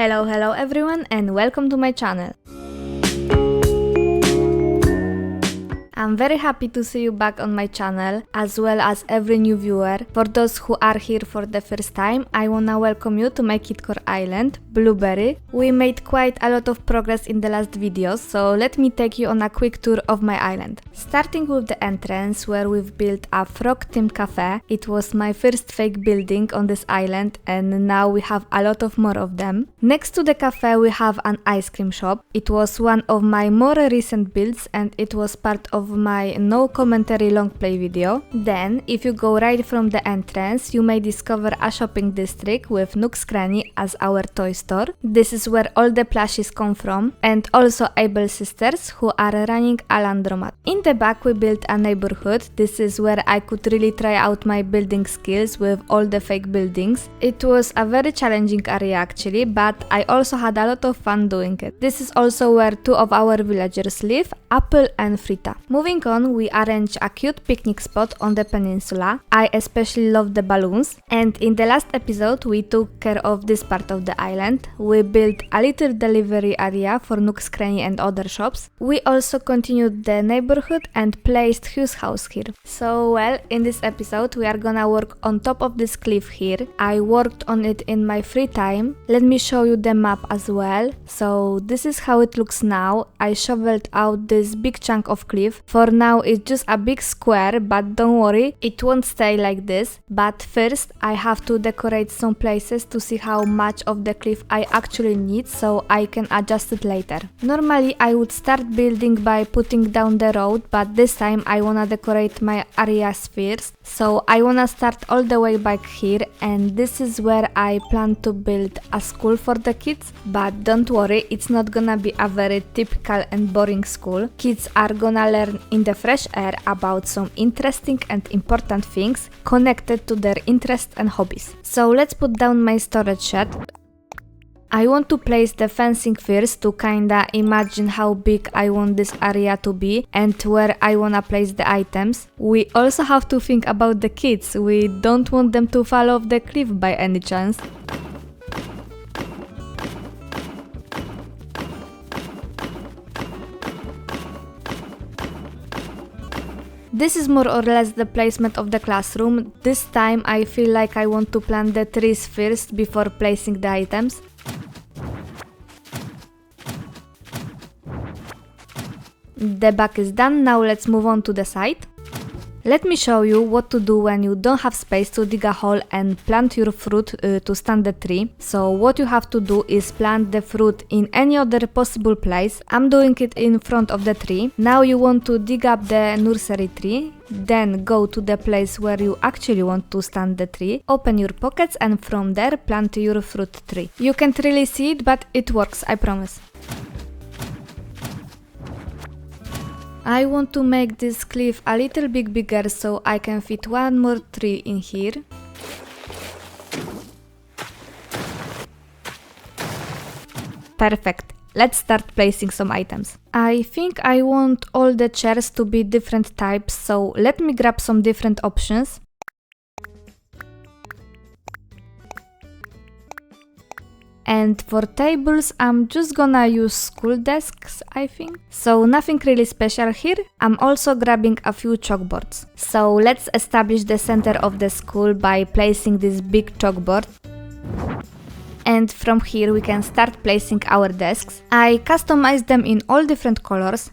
Hello everyone and welcome to my channel. I'm very happy to see you back on my channel, as well as every new viewer. For those who are here for the first time, I wanna welcome you to my kidcore island, Blueberry. We made quite a lot of progress in the last videos, so let me take you on a quick tour of my island. Starting with the entrance, where we've built a frog-themed cafe. It was my first fake building on this island, and now we have a lot of more of them. Next to the cafe we have an ice cream shop. It was one of my more recent builds and it was part of my no commentary long play video. Then, if you go right from the entrance, you may discover a shopping district with Nook's Cranny as our toy store. This is where all the plushies come from, and also Able sisters, who are running a laundromat. In the back we built a neighborhood. This is where I could really try out my building skills with all the fake buildings. It was a very challenging area actually, but I also had a lot of fun doing it. This is also where two of our villagers live, Apple and Frita. Moving on, we arranged a cute picnic spot on the peninsula. I especially love the balloons, and in the last episode we took care of this part of the island. We built a little delivery area for Nook's Cranny and other shops. We also continued the neighborhood and placed Hugh's house here. So well, in this episode we are gonna work on top of this cliff here. I worked on it in my free time. Let me show you the map as well. So this is how it looks now. I shoveled out this big chunk of cliff. For now it's just a big square, but don't worry, it won't stay like this. But first I have to decorate some places to see how much of the cliff I actually need, so I can adjust it later. Normally I would start building by putting down the road, but this time I wanna decorate my areas first. So I wanna start all the way back here, and this is where I plan to build a school for the kids. But don't worry, it's not gonna be a very typical and boring school. Kids are gonna learn in the fresh air about some interesting and important things connected to their interests and hobbies. So let's put down my storage shed. I want to place the fencing first to kinda imagine how big I want this area to be and where I wanna place the items. We also have to think about the kids. We don't want them to fall off the cliff by any chance. This is more or less the placement of the classroom. This time I feel like I want to plant the trees first before placing the items. The back is done, now let's move on to the side. Let me show you what to do when you don't have space to dig a hole and plant your fruit to stand the tree. So what you have to do is plant the fruit in any other possible place. I'm doing it in front of the tree. Now you want to dig up the nursery tree, then go to the place where you actually want to stand the tree, open your pockets, and from there plant your fruit tree. You can't really see it, but it works, I promise. I want to make this cliff a little bit bigger so I can fit one more tree in here. Perfect. Let's start placing some items. I think I want all the chairs to be different types, so let me grab some different options. And for tables, I'm just gonna use school desks, I think. So nothing really special here. I'm also grabbing a few chalkboards. So let's establish the center of the school by placing this big chalkboard. And from here we can start placing our desks. I customized them in all different colors.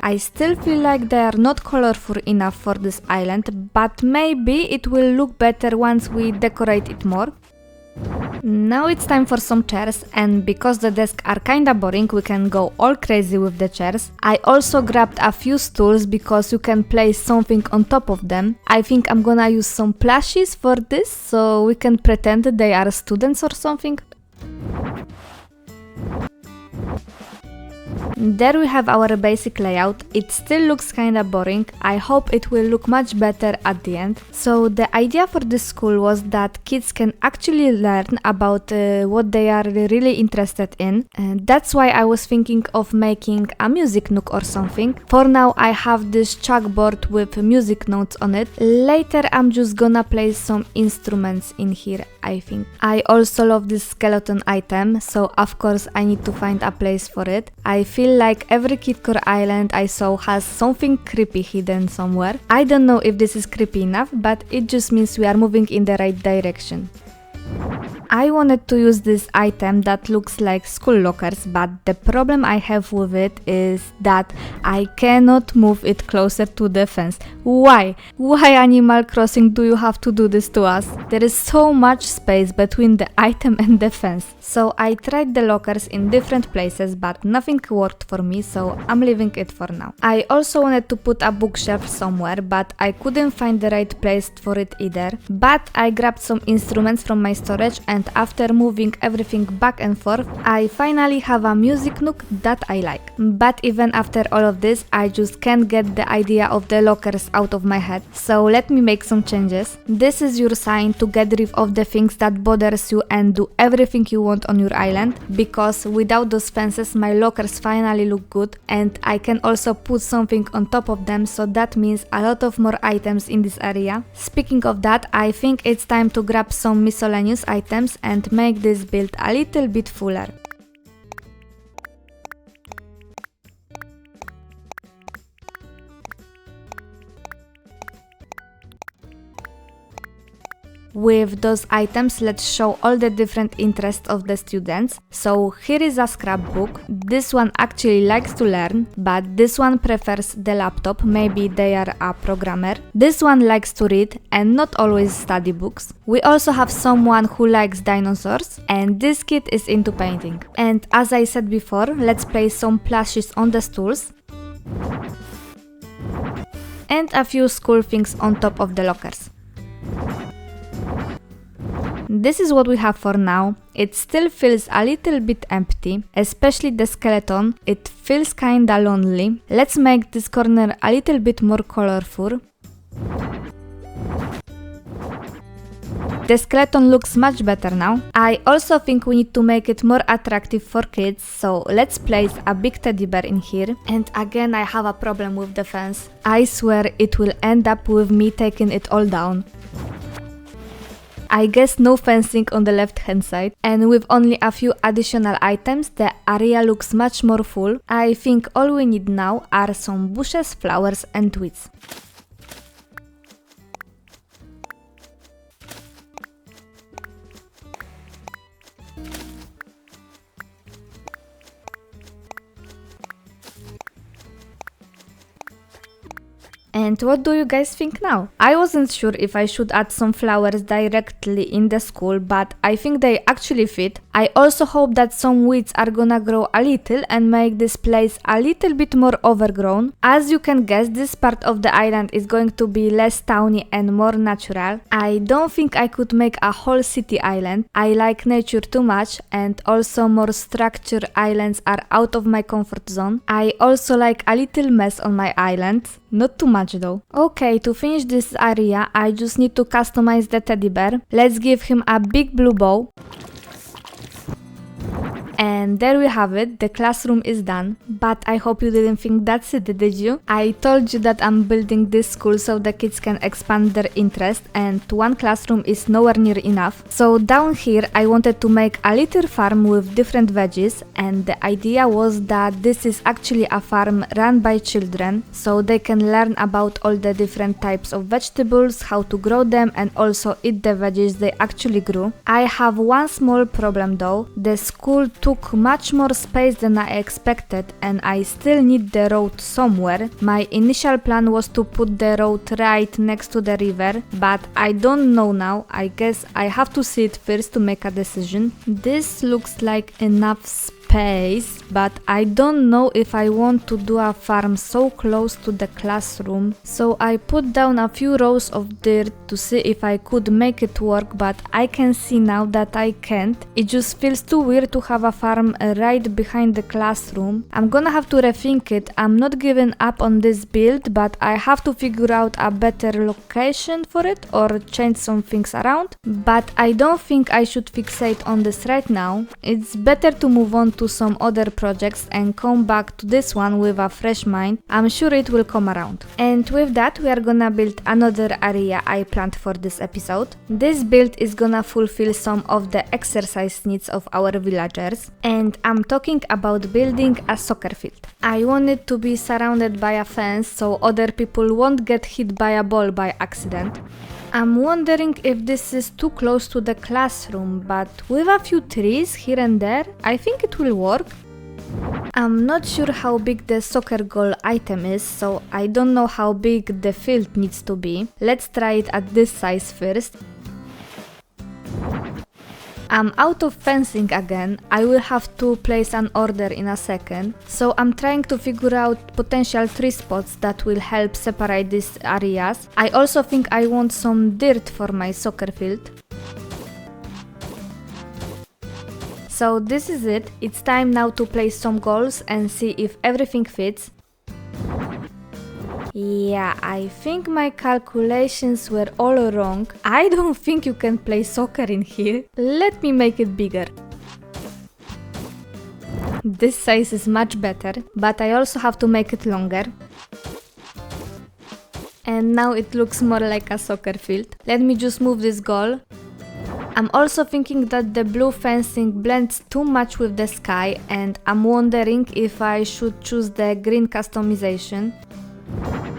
I still feel like they are not colorful enough for this island, but maybe it will look better once we decorate it more. Now it's time for some chairs, and because the desks are kinda boring, we can go all crazy with the chairs. I also grabbed a few stools because you can place something on top of them. I think I'm gonna use some plushies for this, so we can pretend they are students or something. There we have our basic layout. It still looks kinda boring. I hope it will look much better at the end. So the idea for this school was that kids can actually learn about what they are really interested in. And that's why I was thinking of making a music nook or something. For now I have this chalkboard with music notes on it. Later I'm just gonna place some instruments in here, I think. I also love this skeleton item, so of course I need to find a place for it. I feel like every kidcore island I saw has something creepy hidden somewhere. I don't know if this is creepy enough, but it just means we are moving in the right direction. I wanted to use this item that looks like school lockers, but the problem I have with it is that I cannot move it closer to the fence. Why? Why, Animal Crossing, do you have to do this to us? There is so much space between the item and the fence. So I tried the lockers in different places, but nothing worked for me, so I'm leaving it for now. I also wanted to put a bookshelf somewhere, but I couldn't find the right place for it either. But I grabbed some instruments from my storage, and after moving everything back and forth, I finally have a music nook that I like. But even after all of this, I just can't get the idea of the lockers out of my head. So let me make some changes. This is your sign to get rid of the things that bothers you and do everything you want on your island, because without those fences my lockers finally look good, and I can also put something on top of them, so that means a lot of more items in this area. Speaking of that, I think it's time to grab some miscellaneous items and make this build a little bit fuller. With those items, let's show all the different interests of the students. So here is a scrapbook. This one actually likes to learn, but this one prefers the laptop, maybe they are a programmer. This one likes to read and not always study books. We also have someone who likes dinosaurs, and this kid is into painting. And as I said before, let's place some plushies on the stools and a few school things on top of the lockers. This is what we have for now. It still feels a little bit empty, especially the skeleton. It feels kinda lonely. Let's make this corner a little bit more colorful. The skeleton looks much better now. I also think we need to make it more attractive for kids, so let's place a big teddy bear in here. And again I have a problem with the fence. I swear it will end up with me taking it all down. I guess no fencing on the left hand side, and with only a few additional items the area looks much more full. I think all we need now are some bushes, flowers and weeds. And what do you guys think now? I wasn't sure if I should add some flowers directly in the school, but I think they actually fit. I also hope that some weeds are gonna grow a little and make this place a little bit more overgrown. As you can guess, this part of the island is going to be less towny and more natural. I don't think I could make a whole city island. I like nature too much, and also more structured islands are out of my comfort zone. I also like a little mess on my island. Not too much though. Okay, to finish this area, I just need to customize the teddy bear. Let's give him a big blue bow. And there we have it, the classroom is done. But I hope you didn't think that's it, did you? I told you that I'm building this school so the kids can expand their interest, and one classroom is nowhere near enough. So down here I wanted to make a little farm with different veggies, and the idea was that this is actually a farm run by children, so they can learn about all the different types of vegetables, how to grow them, and also eat the veggies they actually grew. I have one small problem though. The school took much more space than I expected, and I still need the road somewhere. My initial plan was to put the road right next to the river, but I don't know now. I guess I have to see it first to make a decision. This looks like enough space space, but I don't know if I want to do a farm so close to the classroom. So I put down a few rows of dirt to see if I could make it work, but I can see now that I can't. It just feels too weird to have a farm right behind the classroom. I'm gonna have to rethink it. I'm not giving up on this build, but I have to figure out a better location for it or change some things around. But I don't think I should fixate on this right now. It's better to move on to some other projects and come back to this one with a fresh mind. I'm sure it will come around. And with that, we are gonna build another area I planned for this episode. This build is gonna fulfill some of the exercise needs of our villagers, and I'm talking about building a soccer field. I want it to be surrounded by a fence so other people won't get hit by a ball by accident. I'm wondering if this is too close to the classroom, but with a few trees here and there, I think it will work. I'm not sure how big the soccer goal item is, so I don't know how big the field needs to be. Let's try it at this size first. I'm out of fencing again. I will have to place an order in a second. So I'm trying to figure out potential tree spots that will help separate these areas. I also think I want some dirt for my soccer field. So this is it. It's time now to place some goals and see if everything fits. Yeah, I think my calculations were all wrong. I don't think you can play soccer in here. Let me make it bigger. This size is much better, but I also have to make it longer. And now it looks more like a soccer field. Let me just move this goal. I'm also thinking that the blue fencing blends too much with the sky, and I'm wondering if I should choose the green customization.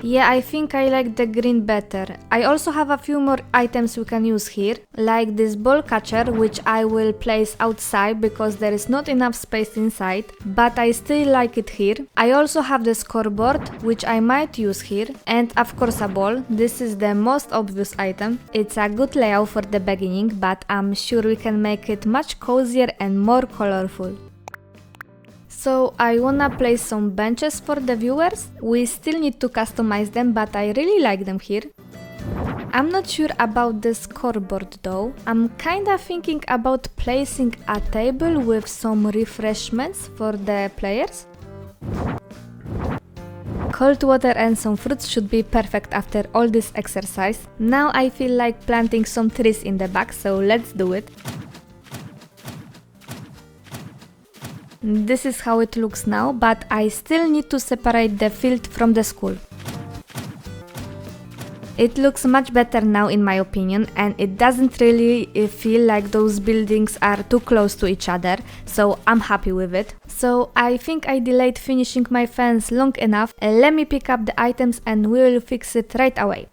Yeah, I think I like the green better. I also have a few more items we can use here, like this ball catcher, which I will place outside because there is not enough space inside, but I still like it here. I also have the scoreboard, which I might use here, and of course a ball. This is the most obvious item. It's a good layout for the beginning, but I'm sure we can make it much cozier and more colorful. So I wanna place some benches for the viewers. We still need to customize them, but I really like them here. I'm not sure about the scoreboard though. I'm kinda thinking about placing a table with some refreshments for the players. Cold water and some fruits should be perfect after all this exercise. Now I feel like planting some trees in the back, so let's do it. This is how it looks now, but I still need to separate the field from the school. It looks much better now in my opinion, and it doesn't really feel like those buildings are too close to each other, so I'm happy with it. So I think I delayed finishing my fence long enough. Let me pick up the items and we will fix it right away.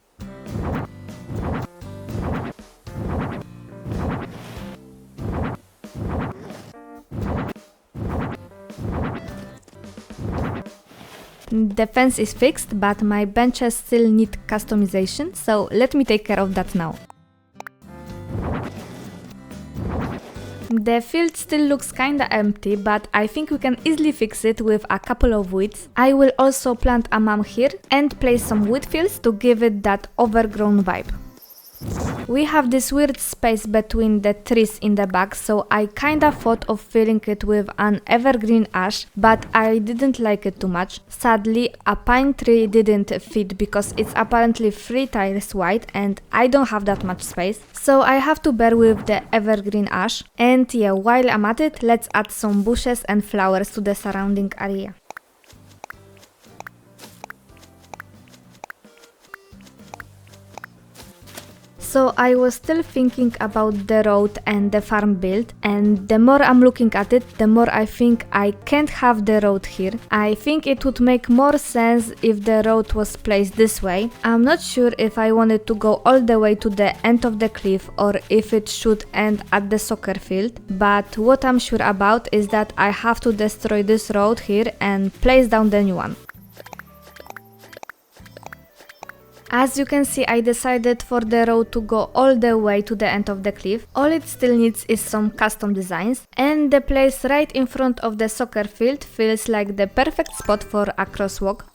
The fence is fixed, but my benches still need customization, so let me take care of that now. The field still looks kinda empty, but I think we can easily fix it with a couple of weeds. I will also plant a mum here and place some wheat fields to give it that overgrown vibe. We have this weird space between the trees in the back, so I kinda thought of filling it with an evergreen ash, but I didn't like it too much. Sadly, a pine tree didn't fit because it's apparently 3 tiles wide and I don't have that much space, so I have to bear with the evergreen ash. And yeah, while I'm at it, let's add some bushes and flowers to the surrounding area. So I was still thinking about the road and the farm build, and the more I'm looking at it, the more I think I can't have the road here. I think it would make more sense if the road was placed this way. I'm not sure if I wanted to go all the way to the end of the cliff or if it should end at the soccer field, but what I'm sure about is that I have to destroy this road here and place down the new one. As you can see, I decided for the road to go all the way to the end of the cliff. All it still needs is some custom designs, and the place right in front of the soccer field feels like the perfect spot for a crosswalk.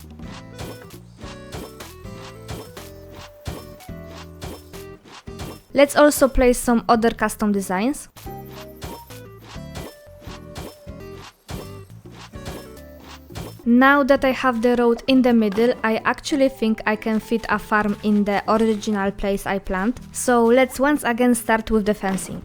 Let's also place some other custom designs. Now that I have the road in the middle, I actually think I can fit a farm in the original place I planned. So let's once again start with the fencing.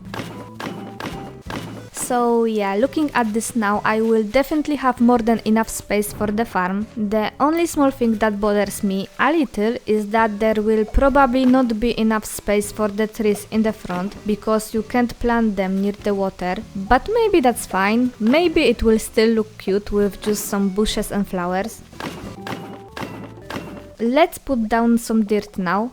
So yeah, looking at this now, I will definitely have more than enough space for the farm. The only small thing that bothers me a little is that there will probably not be enough space for the trees in the front, because you can't plant them near the water, but maybe that's fine. Maybe it will still look cute with just some bushes and flowers. Let's put down some dirt now.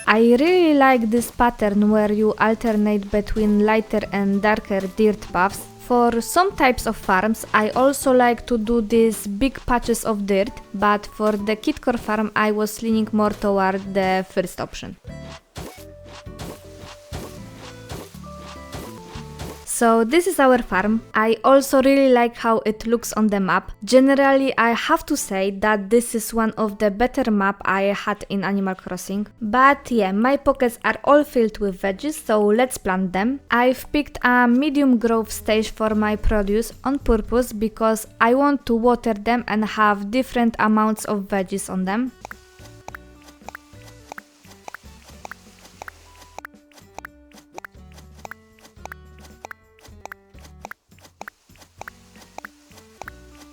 I really like this pattern where you alternate between lighter and darker dirt paths. For some types of farms, I also like to do these big patches of dirt, but for the kidcore farm I was leaning more toward the first option. So this is our farm. I also really like how it looks on the map. Generally, I have to say that this is one of the better maps I had in Animal Crossing. But yeah, my pockets are all filled with veggies, so let's plant them. I've picked a medium growth stage for my produce on purpose because I want to water them and have different amounts of veggies on them.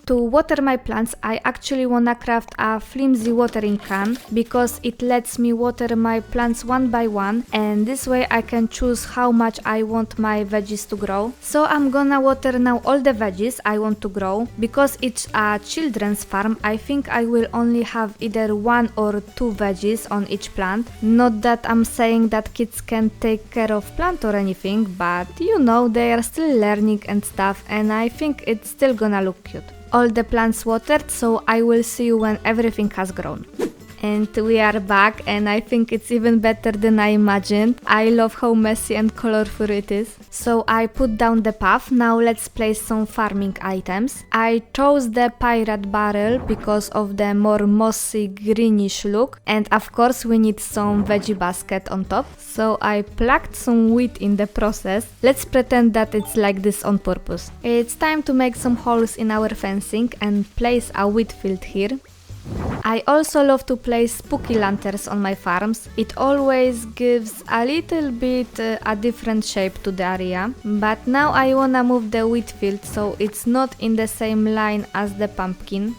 To water my plants, I actually wanna craft a flimsy watering can because it lets me water my plants one by one, and this way I can choose how much I want my veggies to grow. So I'm gonna water now all the veggies I want to grow. Because it's a children's farm, I think I will only have either 1 or 2 veggies on each plant. Not that I'm saying that kids can take care of plant or anything, but you know, they are still learning and stuff, and I think it's still gonna look cute. All the plants watered, so I will see you when everything has grown. And we are back, and I think it's even better than I imagined. I love how messy and colorful it is. So I put down the path. Now let's place some farming items. I chose the pirate barrel because of the more mossy greenish look, and of course we need some veggie basket on top. So I plucked some wheat in the process. Let's pretend that it's like this on purpose. It's time to make some holes in our fencing and place a wheat field here. I also love to place spooky lanterns on my farms. It always gives a little bit a different shape to the area. But now I wanna move the wheat field so it's not in the same line as the pumpkin.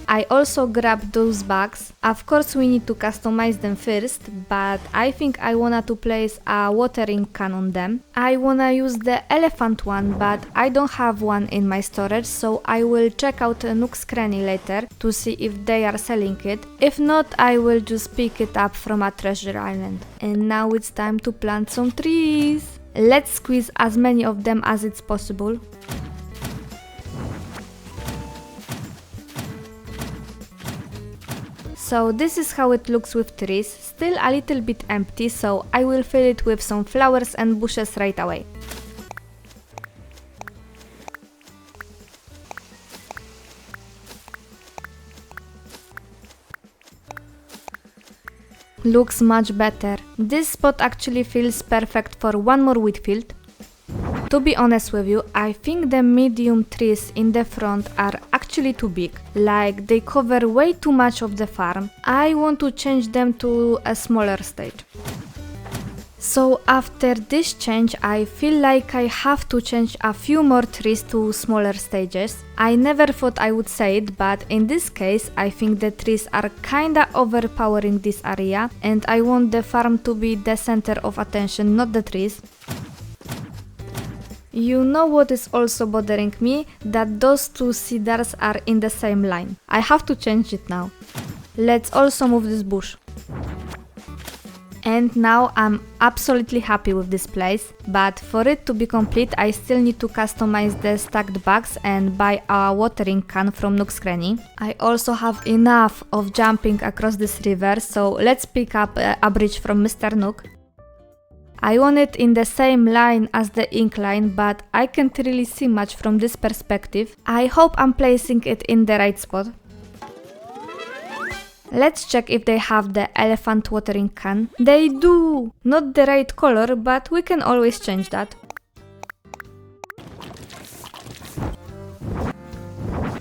I also grabbed those bags. Of course we need to customize them first, but I think I wanna to place a watering can on them. I wanna use the elephant one, but I don't have one in my storage, so I will check out Nook's Cranny later to see if they are selling it. If not, I will just pick it up from a treasure island. And now it's time to plant some trees. Let's squeeze as many of them as it's possible. So this is how it looks with trees, still a little bit empty, so I will fill it with some flowers and bushes right away. Looks much better. This spot actually feels perfect for one more wheat field. To be honest with you, I think the medium trees in the front are actually too big, like they cover way too much of the farm. I want to change them to a smaller stage. So after this change, I feel like I have to change a few more trees to smaller stages. I never thought I would say it, but in this case I think the trees are kinda overpowering this area, and I want the farm to be the center of attention, not the trees. You know what is also bothering me? That those two cedars are in the same line. I have to change it now. Let's also move this bush. And now I'm absolutely happy with this place, but for it to be complete I still need to customize the stacked bags and buy a watering can from Nook's Cranny. I also have enough of jumping across this river, so let's pick up a bridge from Mr. Nook. I want it in the same line as the incline, but I can't really see much from this perspective. I hope I'm placing it in the right spot. Let's check if they have the elephant watering can. They do! Not the right color, but we can always change that.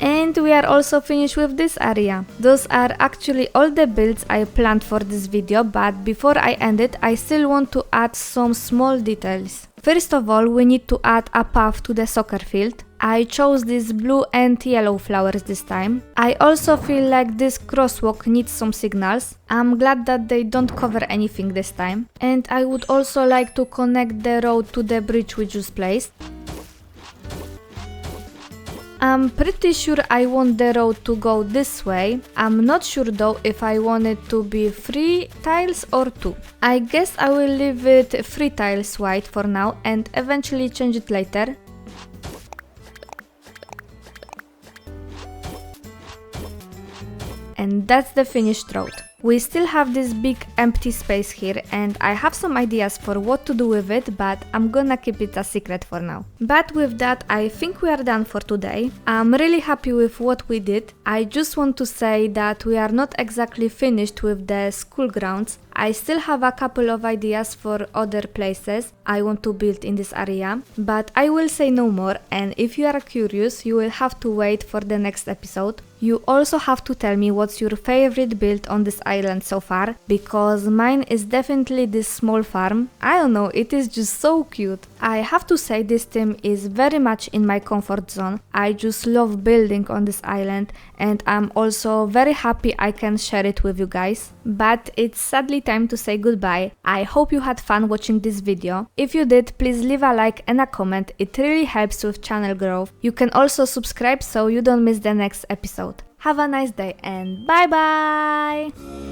And we are also finished with this area. Those are actually all the builds I planned for this video, but before I end it, I still want to add some small details. First of all, we need to add a path to the soccer field. I chose these blue and yellow flowers this time. I also feel like this crosswalk needs some signals. I'm glad that they don't cover anything this time. And I would also like to connect the road to the bridge we just placed. I'm pretty sure I want the road to go this way. I'm not sure though if I want it to be 3 tiles or 2. I guess I will leave it 3 tiles wide for now and eventually change it later. And that's the finished road. We still have this big empty space here and I have some ideas for what to do with it, but I'm gonna keep it a secret for now. But with that, I think we are done for today. I'm really happy with what we did. I just want to say that we are not exactly finished with the school grounds. I still have a couple of ideas for other places I want to build in this area, but I will say no more, and if you are curious, you will have to wait for the next episode. You also have to tell me what's your favorite build on this island so far, because mine is definitely this small farm. I don't know, it is just so cute. I have to say this theme is very much in my comfort zone. I just love building on this island and I'm also very happy I can share it with you guys. But it's sadly time to say goodbye. I hope you had fun watching this video. If you did, please leave a like and a comment, it really helps with channel growth. You can also subscribe so you don't miss the next episode. Have a nice day and bye bye!